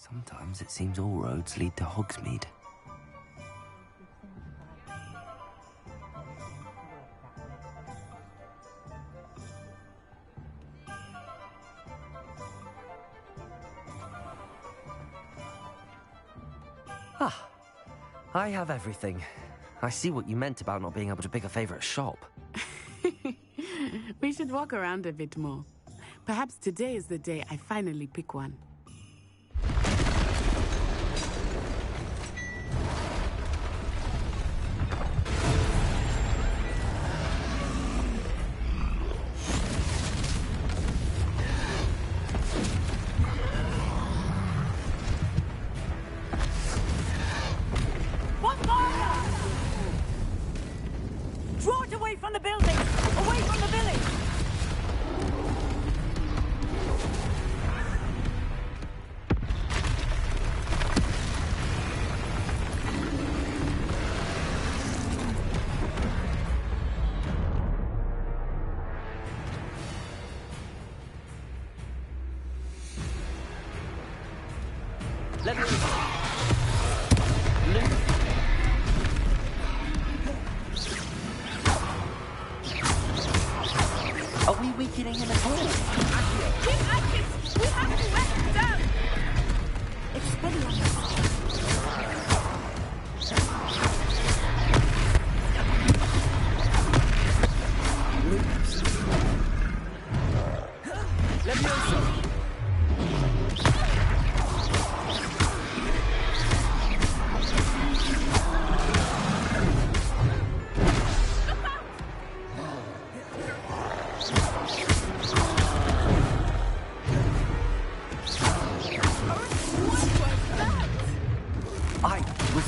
Sometimes it seems all roads lead to Hogsmeade. Ah, I have everything. I see what you meant about not being able to pick a favorite shop. We should walk around a bit more. Perhaps today is the day I finally pick one. Draw it away from the building! Away from the village! Let me... Are we weakening him at all? Keep Atkins! We have to wet him down! Expelliarmus! Levioso!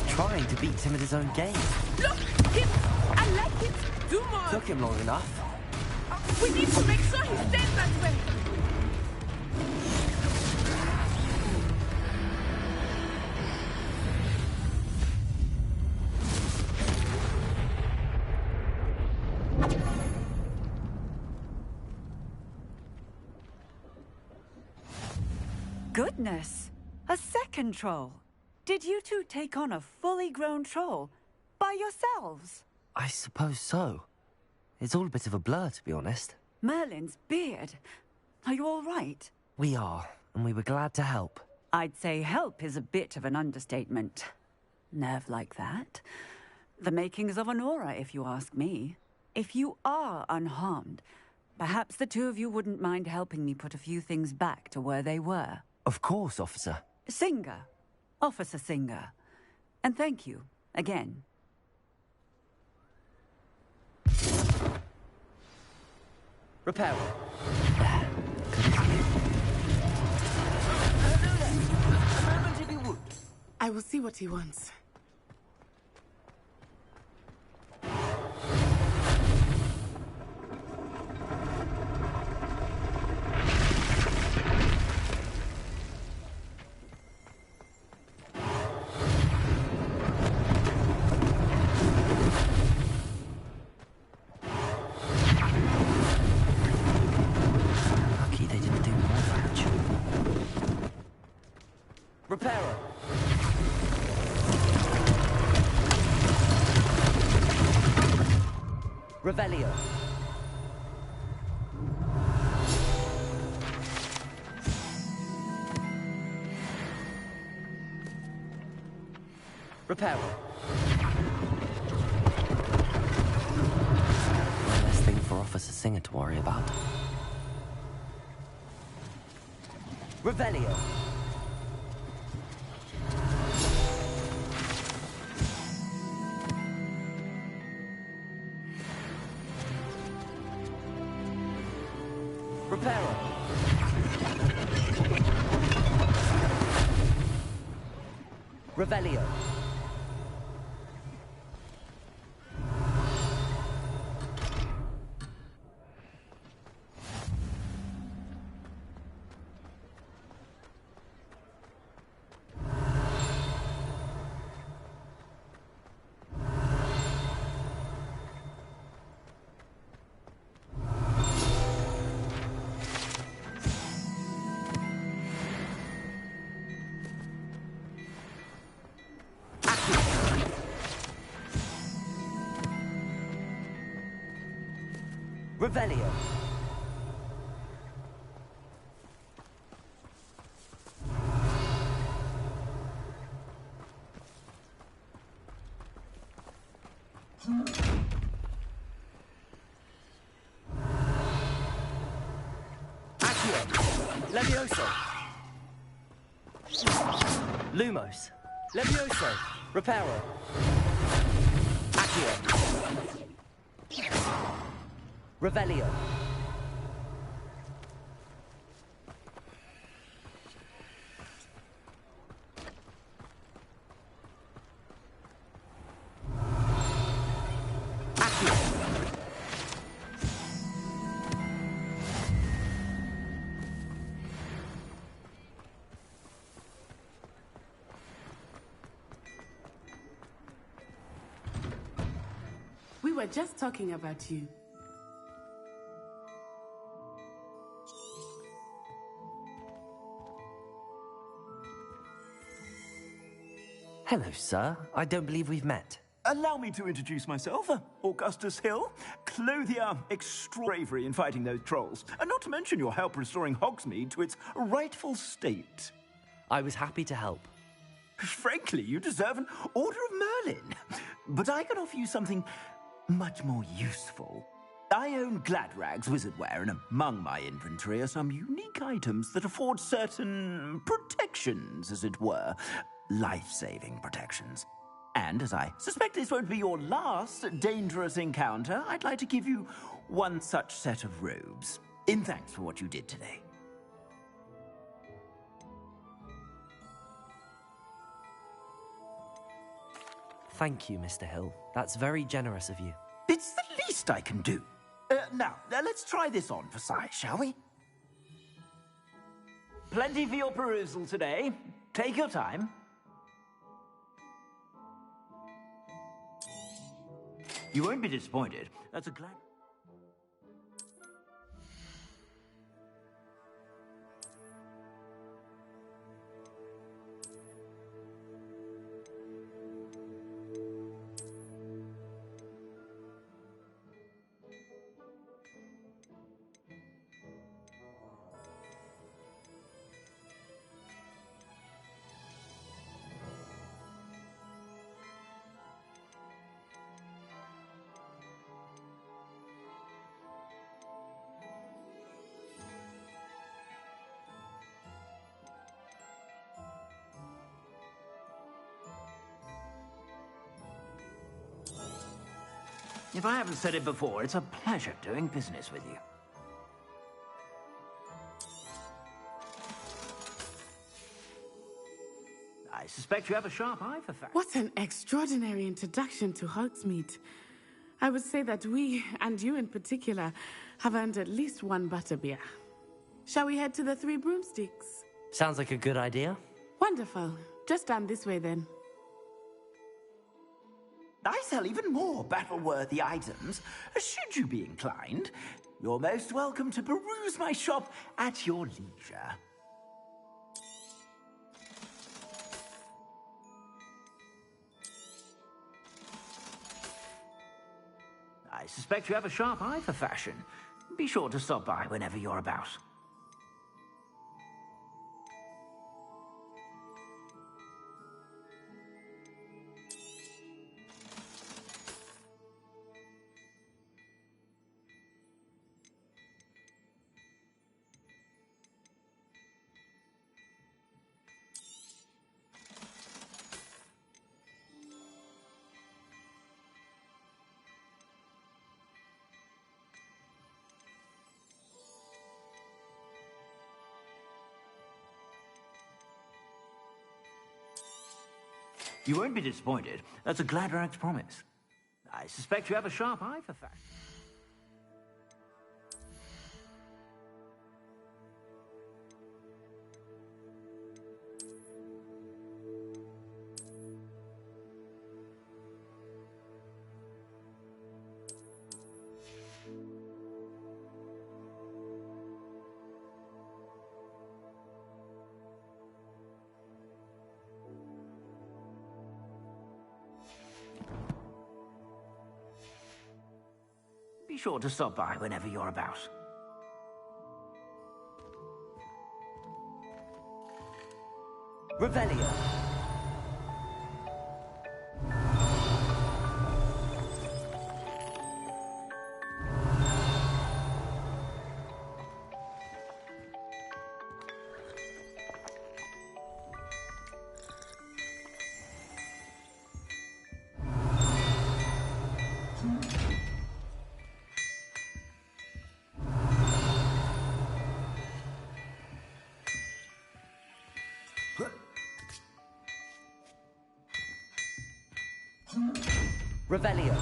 Trying to beat him at his own game. Look! Him! I like it! Do more! Took him long enough. We need to make sure he stays that way! Goodness! A second troll! Did you two take on a fully grown troll? By yourselves? I suppose so. It's all a bit of a blur, to be honest. Merlin's beard. Are you all right? We are, and we were glad to help. I'd say help is a bit of an understatement. Nerve like that. The makings of an aura, if you ask me. If you are unharmed, perhaps the two of you wouldn't mind helping me put a few things back to where they were. Of course, officer. Singer. Officer Singer. And thank you, again. Repair. I will see what he wants. Repairer. Revelio. Repairer. One less thing for Officer Singer to worry about. Revelio. Repairer. Revelio. Revelio. Accio. Levioso. Lumos. Levioso. Reparo. Accio. Revelio. Accio. We were just talking about you. Hello, sir. I don't believe we've met. Allow me to introduce myself, Augustus Hill, clothier extra bravery in fighting those trolls, and not to mention your help restoring Hogsmeade to its rightful state. I was happy to help. Frankly, you deserve an Order of Merlin. But I can offer you something much more useful. I own Gladrag's wizardware, and among my inventory are some unique items that afford certain protections, as it were. Life-saving protections. And as I suspect this won't be your last dangerous encounter, I'd like to give you one such set of robes, in thanks for what you did today. Thank you, Mr. Hill. That's very generous of you. It's the least I can do. Now, let's try this on for size, shall we? Plenty for your perusal today. Take your time. You won't be disappointed. That's a glad... If I haven't said it before, it's a pleasure doing business with you. I suspect you have a sharp eye for facts. What an extraordinary introduction to Hogsmeade. I would say that we, and you in particular, have earned at least one butterbeer. Shall we head to the Three Broomsticks? Sounds like a good idea. Wonderful. Just down this way then. I sell even more battle-worthy items. Should you be inclined, you're most welcome to peruse my shop at your leisure. I suspect you have a sharp eye for fashion. Be sure to stop by whenever you're about. You won't be disappointed. That's a Gladrag's promise. I suspect you have a sharp eye for fashion. sure to stop by whenever you're about. Revelio. Revelio.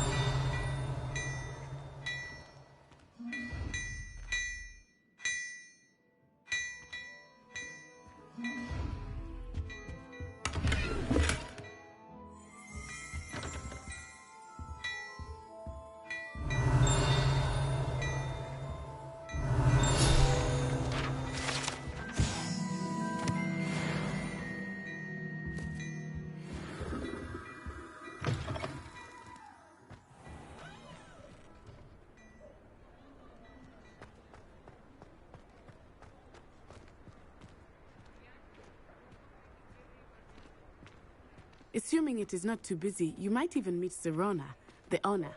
Assuming it is not too busy, you might even meet Serona, the owner.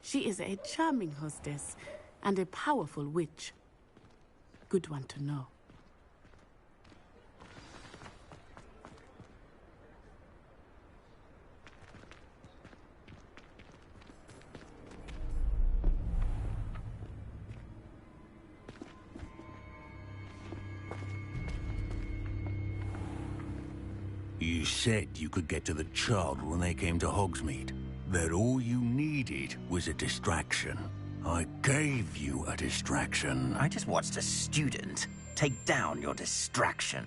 She is a charming hostess and a powerful witch. Good one to know. You said you could get to the child when they came to Hogsmeade. That all you needed was a distraction. I gave you a distraction. I just watched a student take down your distraction.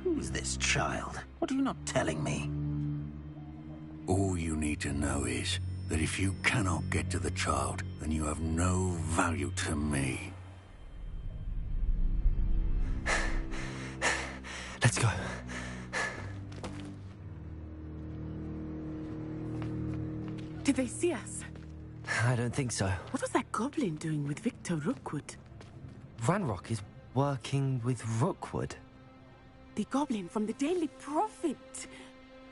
Who's this child? What are you not telling me? All you need to know is that if you cannot get to the child, then you have no value to me. Let's go. Did they see us? I don't think so. What was that goblin doing with Victor Rookwood? Ranrock is working with Rookwood. The goblin from the Daily Prophet.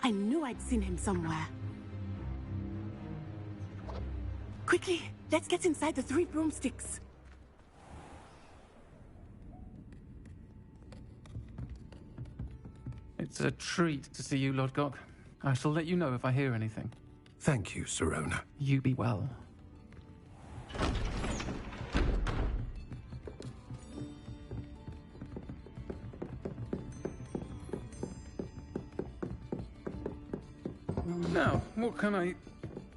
I knew I'd seen him somewhere. Quickly, let's get inside the Three Broomsticks. It's a treat to see you, Lodgok. I shall let you know if I hear anything. Thank you, Serona. You be well. Now, what can I...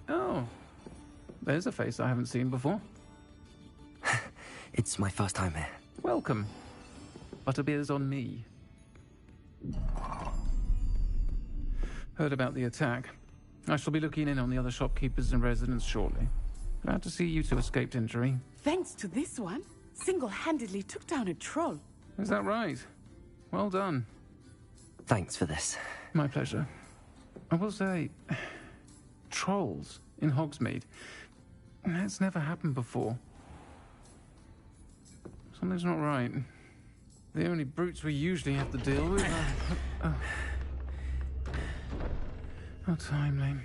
Oh, there's a face I haven't seen before. It's my first time here. Welcome. Butterbeer's on me. Heard about the attack. I shall be looking in on the other shopkeepers and residents shortly. Glad to see you two escaped injury. Thanks to this one, single-handedly took down a troll. Is that right? Well done. Thanks for this. My pleasure. I will say, trolls in Hogsmeade. That's never happened before. Something's not right. The only brutes we usually have to deal with are... How timely.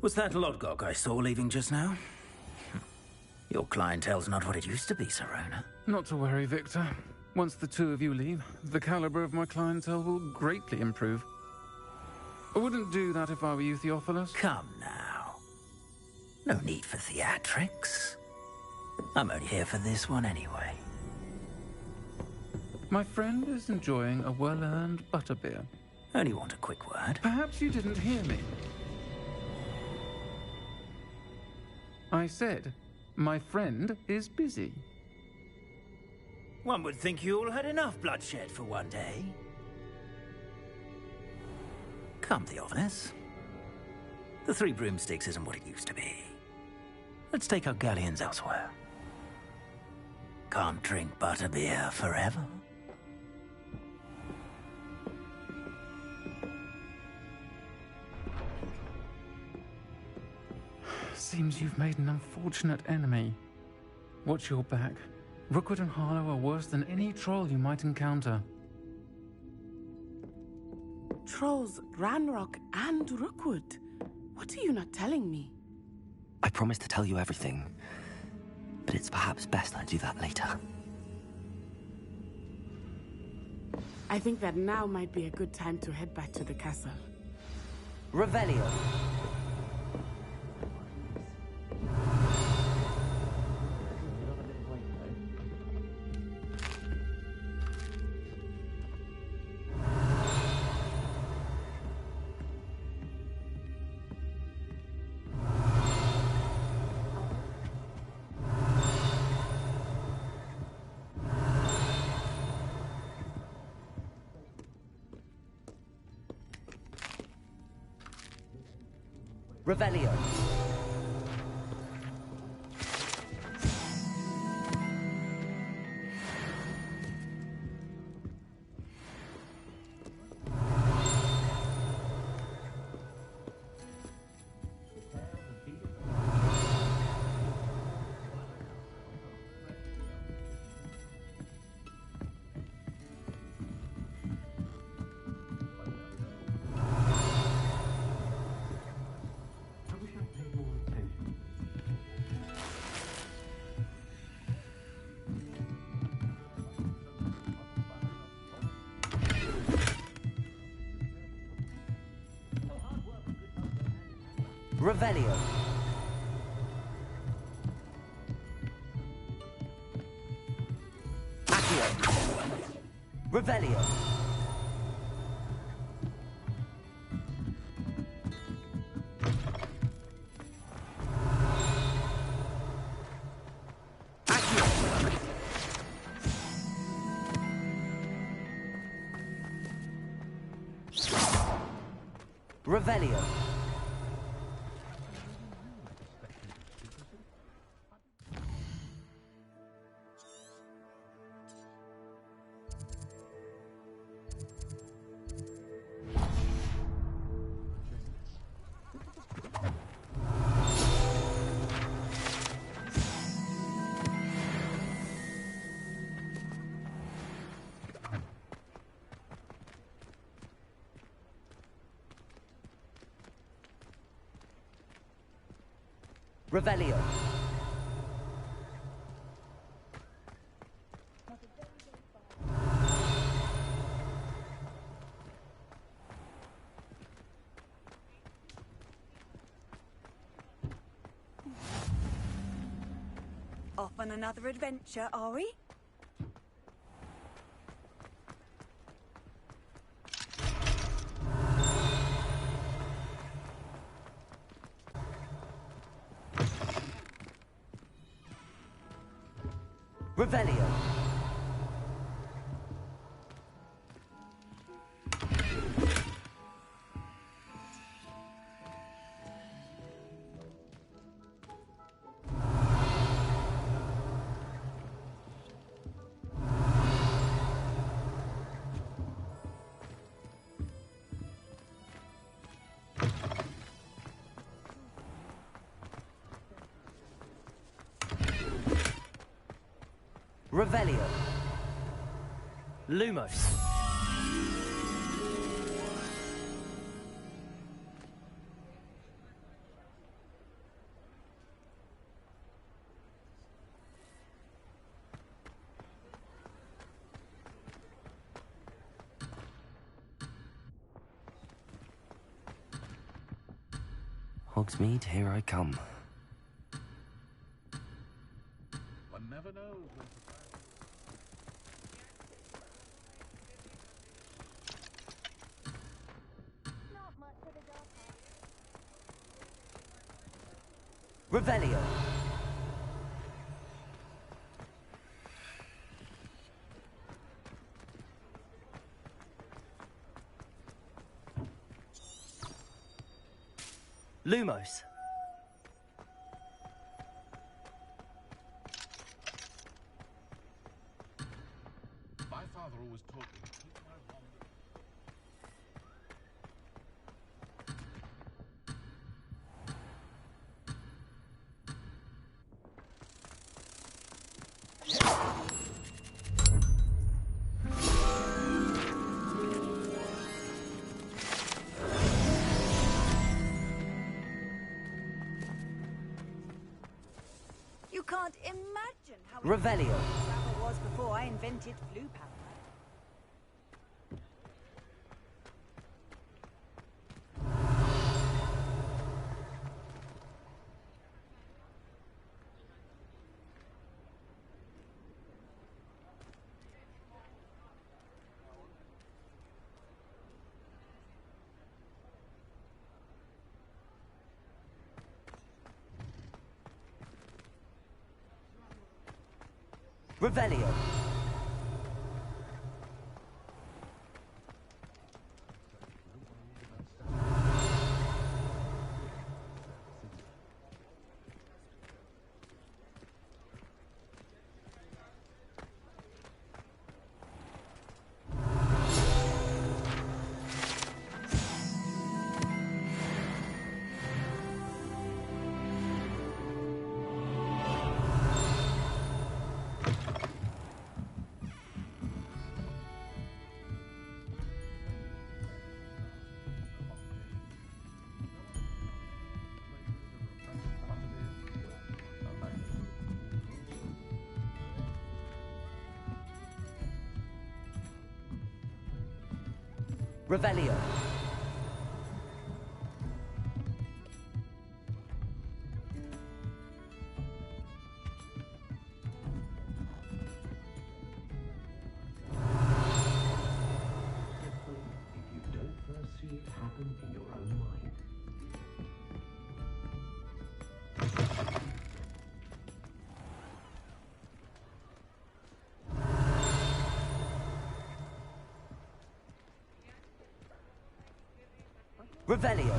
Was that Lodgok I saw leaving just now? Your clientele's not what it used to be, Serona. Not to worry, Victor. Once the two of you leave, the caliber of my clientele will greatly improve. I wouldn't do that if I were you, Theophilus. Come now. No need for theatrics. I'm only here for this one anyway. My friend is enjoying a well-earned butterbeer. Only want a quick word. Perhaps you didn't hear me. I said, my friend is busy. One would think you all had enough bloodshed for one day. Come, Theophilus. The Three Broomsticks isn't what it used to be. Let's take our galleons elsewhere. Can't drink butterbeer forever. Seems you've made an unfortunate enemy. Watch your back. Rookwood and Harlow are worse than any troll you might encounter. Trolls, Ranrock, and Rookwood. What are you not telling me? I promised to tell you everything, but it's perhaps best I do that later. I think that now might be a good time to head back to the castle. Revelio. Revelio. Revelio. Accio. Revelio. Accio. Revelio. Revelio. Off on another adventure, are we? Revelio. Revelio. Lumos. Hogsmeade, here I come. One never knows. Revelio. Lumos. My father always taught me to keep my wand. can't imagine how Revelio. travel was before I invented flu powder. Revelio. Revelio. If you don't first see it happen in your own mind. Revelio.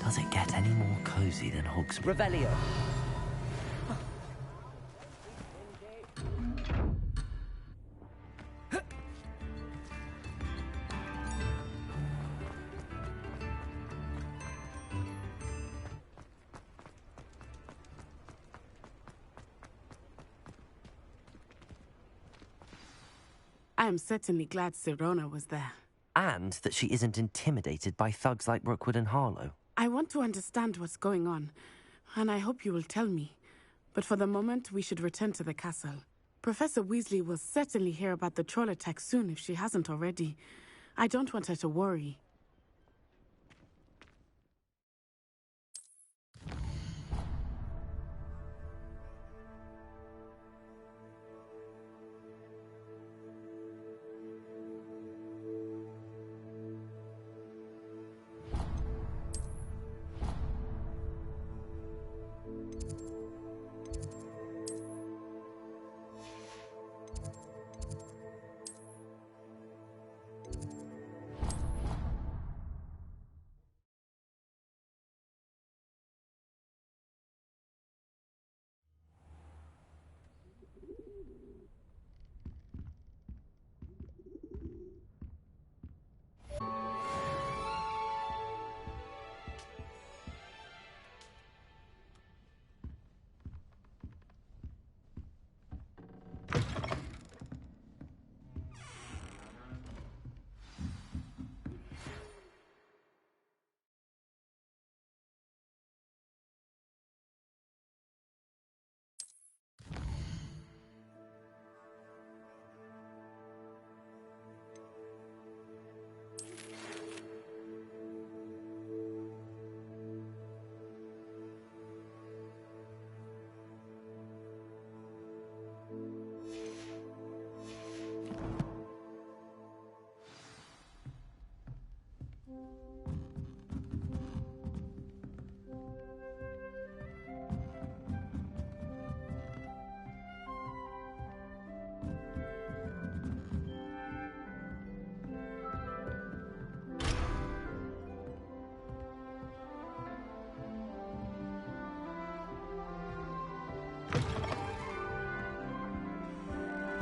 Does it get any more cozy than Hogsmeade? Revelio. I am certainly glad Sirona was there. And that she isn't intimidated by thugs like Rookwood and Harlow. I want to understand what's going on, and I hope you will tell me. But for the moment, we should return to the castle. Professor Weasley will certainly hear about the troll attack soon if she hasn't already. I don't want her to worry.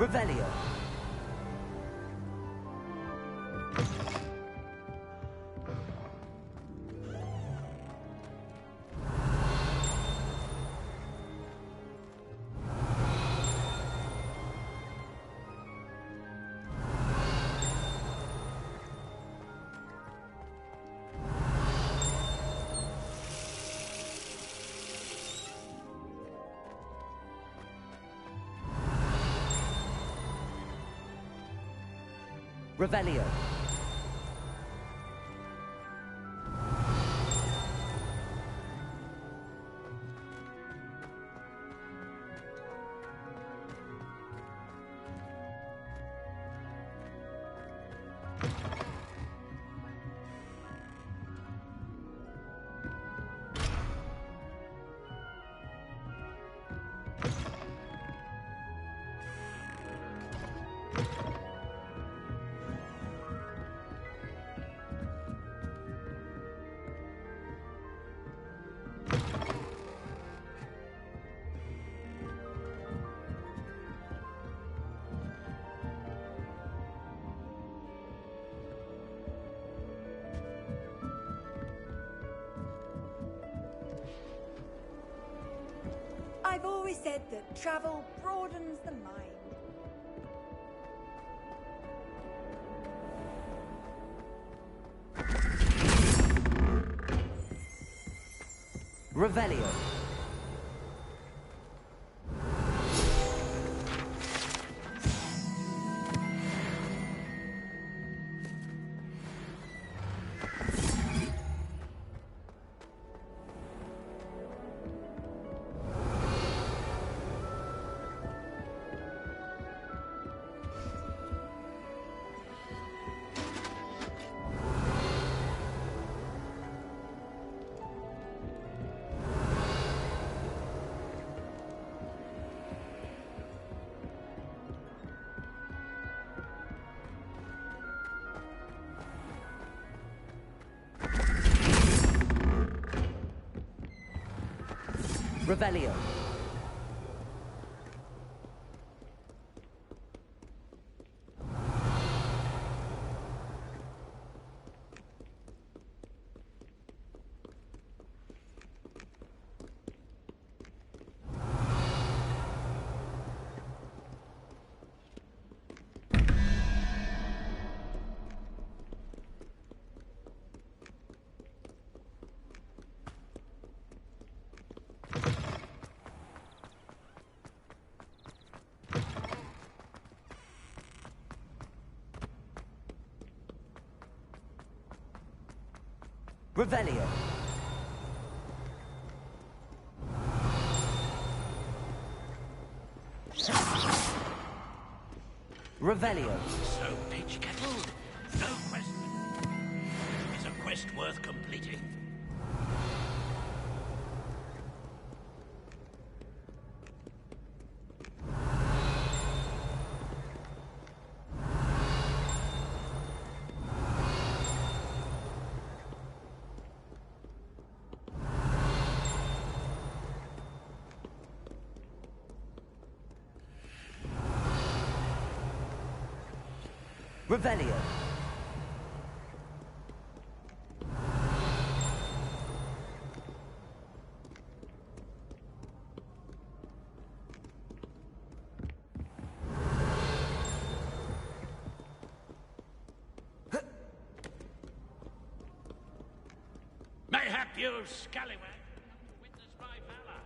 Revelio. Revelio. I've always said that travel broadens the mind. Revelio. Revelio. Revelio. Revelio. So, Pitch Kettle, no question. Is a quest worth completing? Revelio. Mayhap you, scallywag, witness my valor.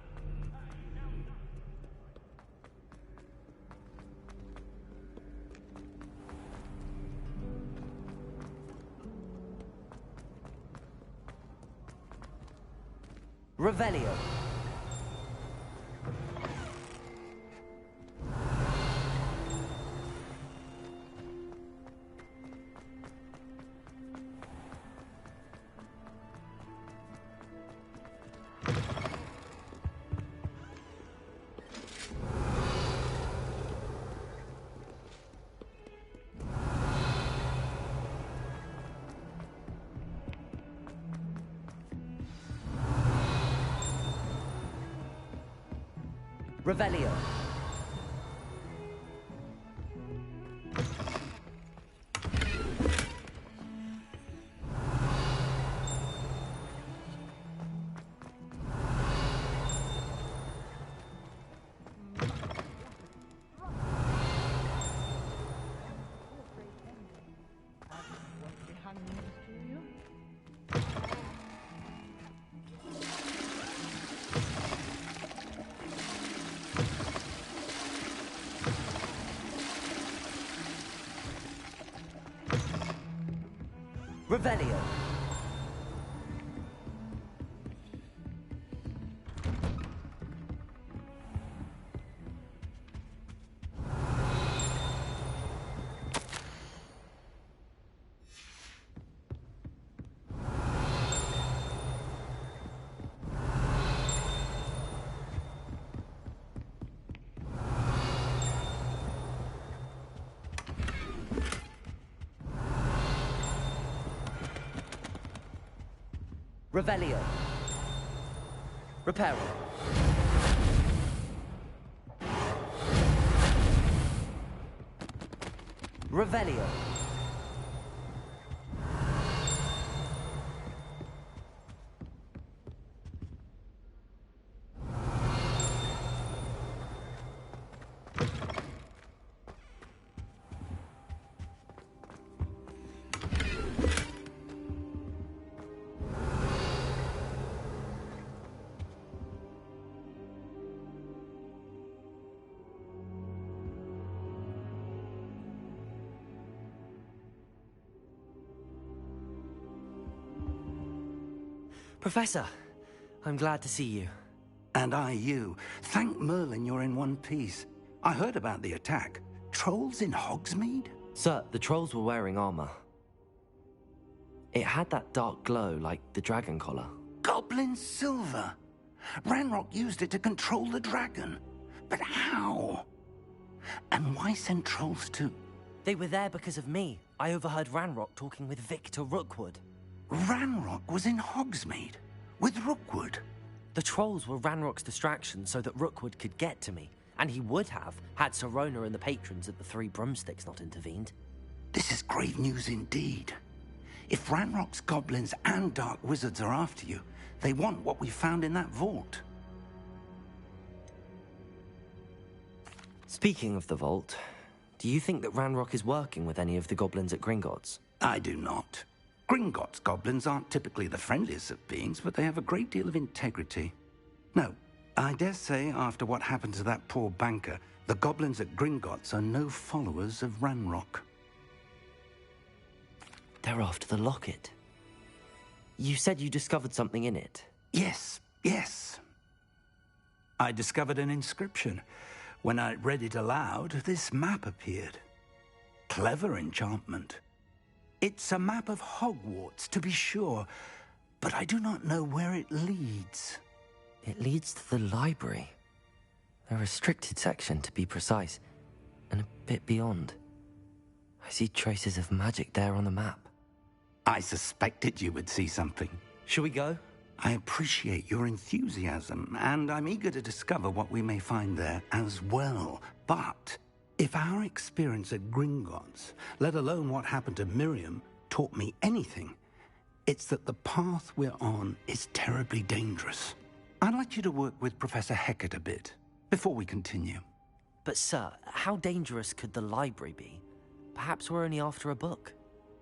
Revelio. Revelio. Revelio. Revelio. Reparo. Revelio. Professor, I'm glad to see you. And I you. Thank Merlin you're in one piece. I heard about the attack. Trolls in Hogsmeade? Sir, the trolls were wearing armor. It had that dark glow like the dragon collar. Goblin silver. Ranrock used it to control the dragon. But how? And why send trolls to... They were there because of me. I overheard Ranrock talking with Victor Rookwood. Ranrock was in Hogsmeade with Rookwood. The trolls were Ranrock's distraction so that Rookwood could get to me. And he would have, had Sirona and the patrons at the Three Broomsticks not intervened. This is grave news indeed. If Ranrock's goblins and dark wizards are after you, they want what we found in that vault. Speaking of the vault, do you think that Ranrock is working with any of the goblins at Gringotts? I do not. Gringotts goblins aren't typically the friendliest of beings, but they have a great deal of integrity. No, I dare say after what happened to that poor banker, the goblins at Gringotts are no followers of Ranrock. They're after the locket. You said you discovered something in it. Yes. I discovered an inscription. When I read it aloud, this map appeared. Clever enchantment. It's a map of Hogwarts, to be sure, but I do not know where it leads. It leads to the library. A restricted section, to be precise, and a bit beyond. I see traces of magic there on the map. I suspected you would see something. Shall we go? I appreciate your enthusiasm, and I'm eager to discover what we may find there as well. But if our experience at Gringotts, let alone what happened to Miriam, taught me anything, it's that the path we're on is terribly dangerous. I'd like you to work with Professor Hecat a bit before we continue. But sir, how dangerous could the library be? Perhaps we're only after a book.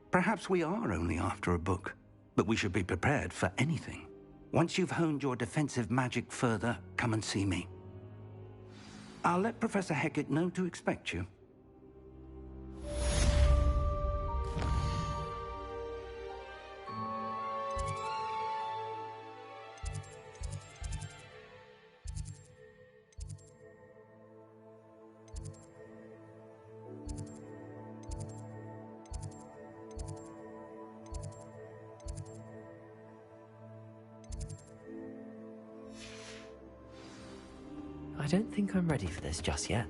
Perhaps we are only after a book, but we should be prepared for anything. Once you've honed your defensive magic further, come and see me. I'll let Professor Hecat know to expect you. I don't think I'm ready for this just yet.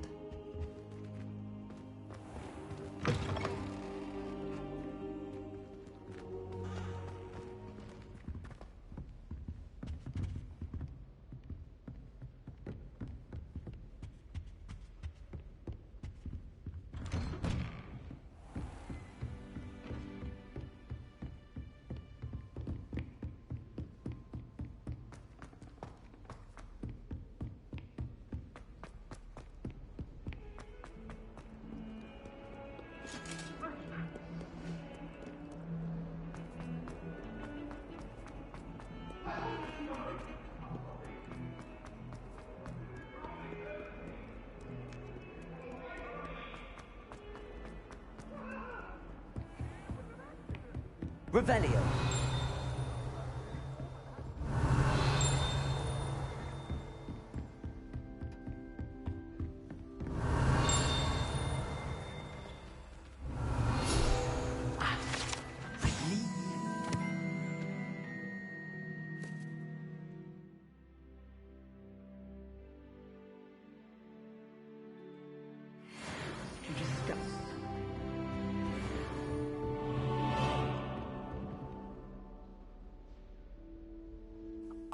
Revelio.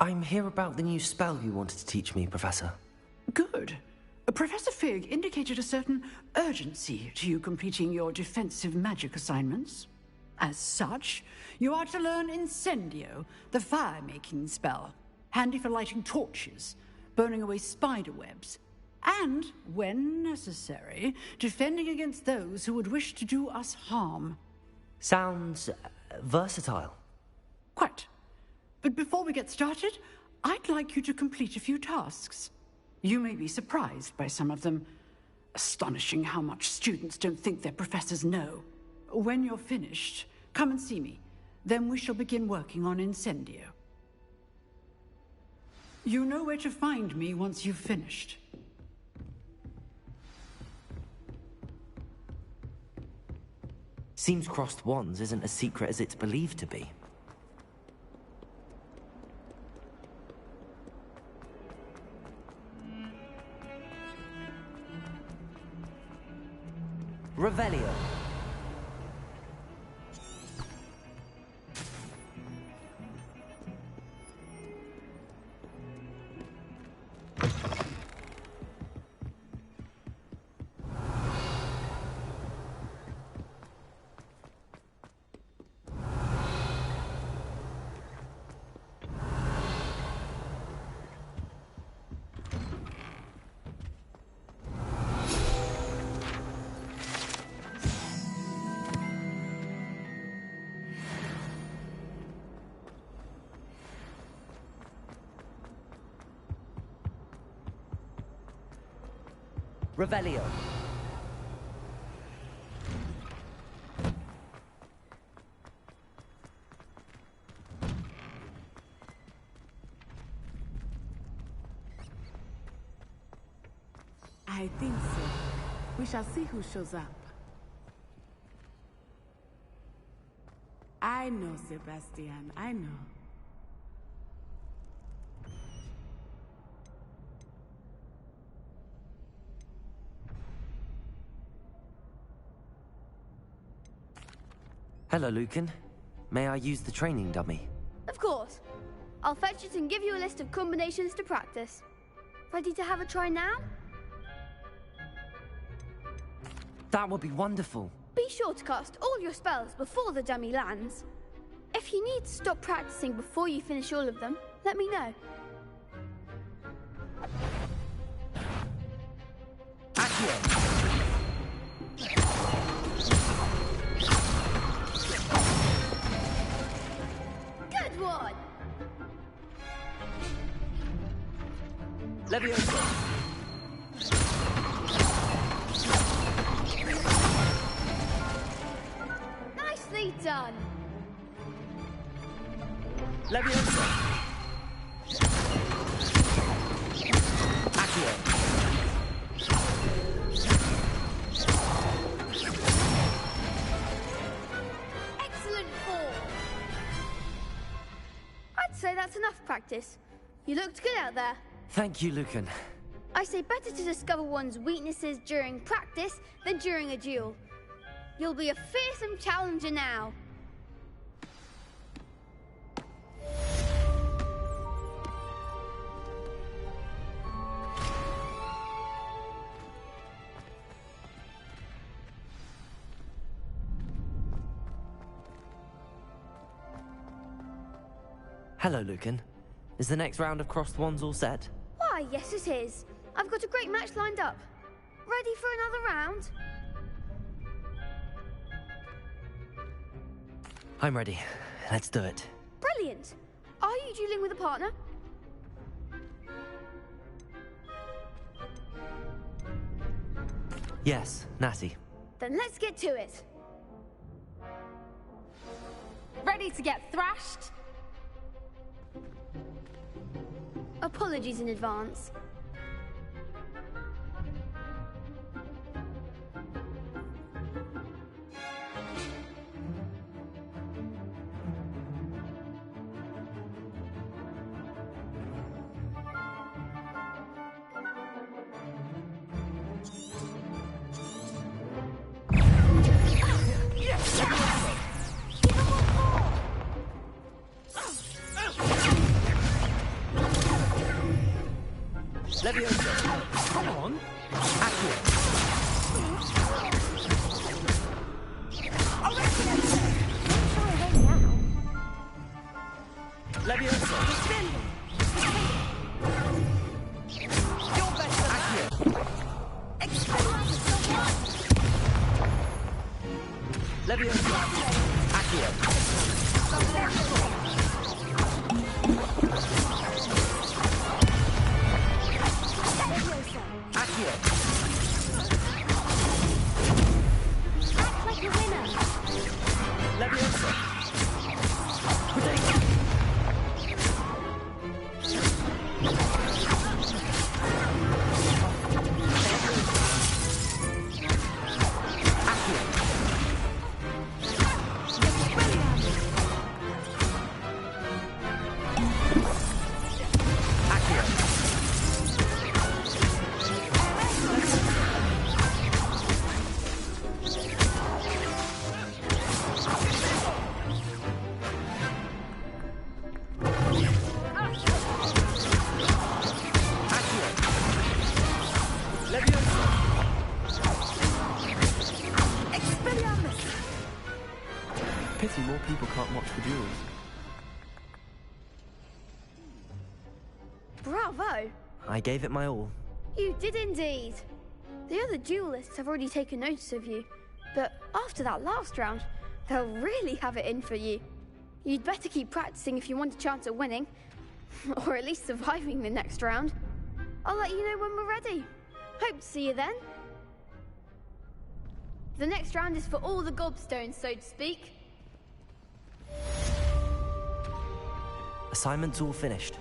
I'm here about the new spell you wanted to teach me, Professor. Good. Professor Fig indicated a certain urgency to you completing your defensive magic assignments. As such, you are to learn Incendio, the fire-making spell, handy for lighting torches, burning away spider webs, and, when necessary, defending against those who would wish to do us harm. Sounds versatile. Quite. But before we get started, I'd like you to complete a few tasks. You may be surprised by some of them. Astonishing how much students don't think their professors know. When you're finished, come and see me. Then we shall begin working on Incendio. You know where to find me once you've finished. Seems crossed wands isn't as secret as it's believed to be. Revelio. Revelio. I think so. We shall see who shows up. I know, Sebastian, I know. Hello, Lucan. May I use the training dummy? Of course. I'll fetch it and give you a list of combinations to practice. Ready to have a try now? That would be wonderful. Be sure to cast all your spells before the dummy lands. If you need to stop practicing before you finish all of them, let me know. Accio! Good one! Leviosa! Nicely done! Leviosa! Accio! Excellent form! I'd say that's enough practice. You looked good out there. Thank you, Lucan. I say better to discover one's weaknesses during practice than during a duel. You'll be a fearsome challenger now. Hello, Lucan. Is the next round of crossed wands all set? Why, yes it is. I've got a great match lined up. Ready for another round? I'm ready. Let's do it. Brilliant. Are you dueling with a partner? Yes, Natty. Then let's get to it. Ready! ready to get thrashed? Apologies in advance. Come on. Accurate. Levioso. You're better. Accurate. Levioso. Accurate. Act like a winner. Leviosa. Pity more people can't watch the duels. Bravo! I gave it my all. You did indeed. The other duelists have already taken notice of you, but after that last round, they'll really have it in for you. You'd better keep practicing if you want a chance at winning, or at least surviving the next round. I'll let you know when we're ready. Hope to see you then. The next round is for all the gobstones, so to speak. Assignment's all finished.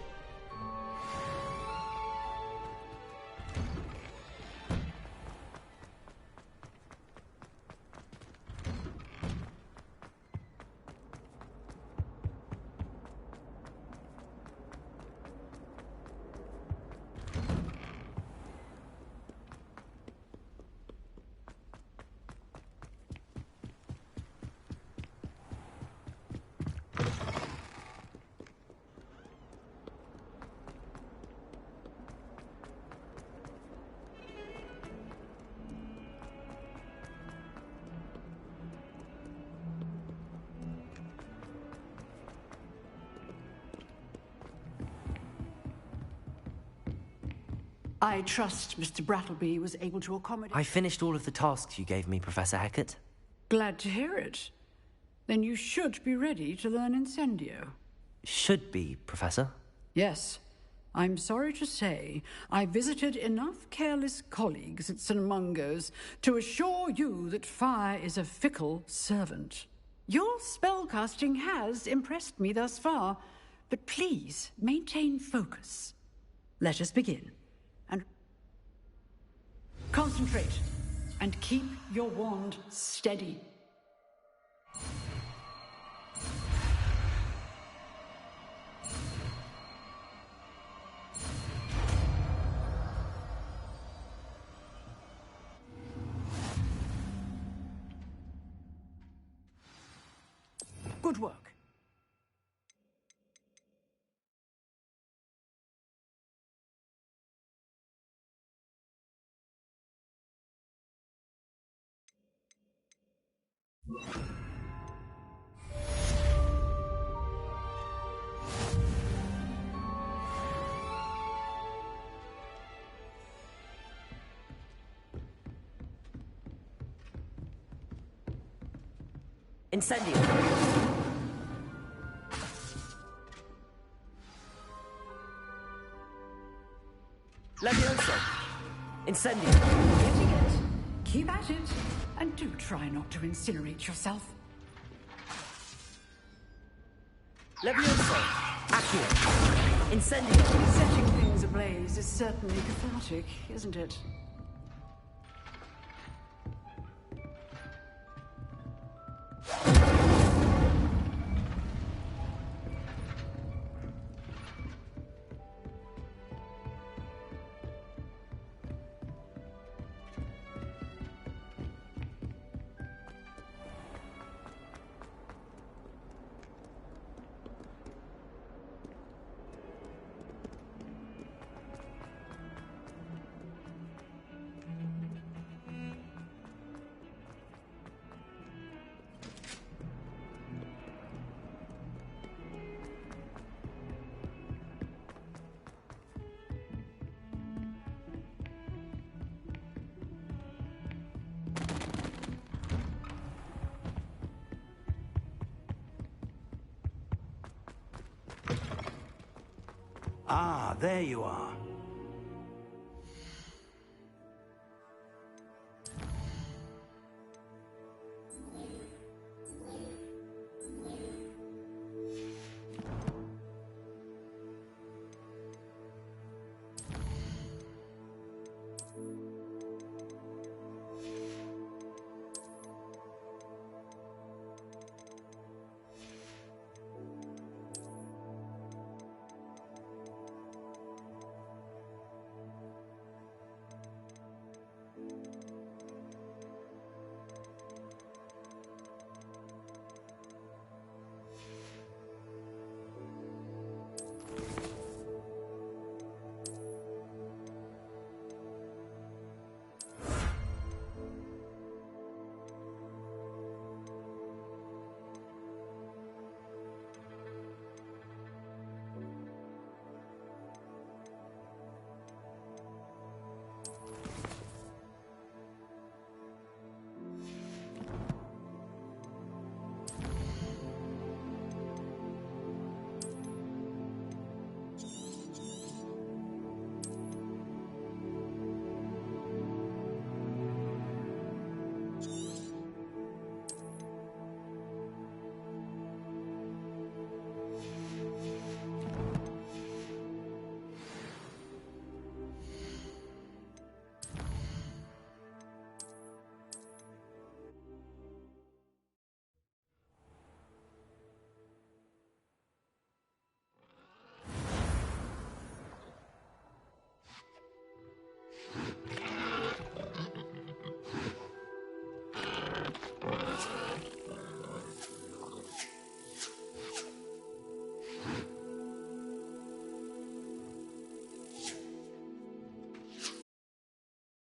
I trust Mr. Brattleby was able to accommodate... I finished all of the tasks you gave me, Professor Hecat. Glad to hear it. Then you should be ready to learn Incendio. Should be, Professor. Yes. I'm sorry to say I visited enough careless colleagues at St. Mungo's to assure you that fire is a fickle servant. Your spellcasting has impressed me thus far, but please maintain focus. Let us begin. And concentrate and keep your wand steady. Good work. Incendio! Levioso! Incendio! Getting it. Keep at it. And do try not to incinerate yourself. Levioso. Accio. Incendio. Setting things ablaze is certainly cathartic, isn't it? Ah, there you are.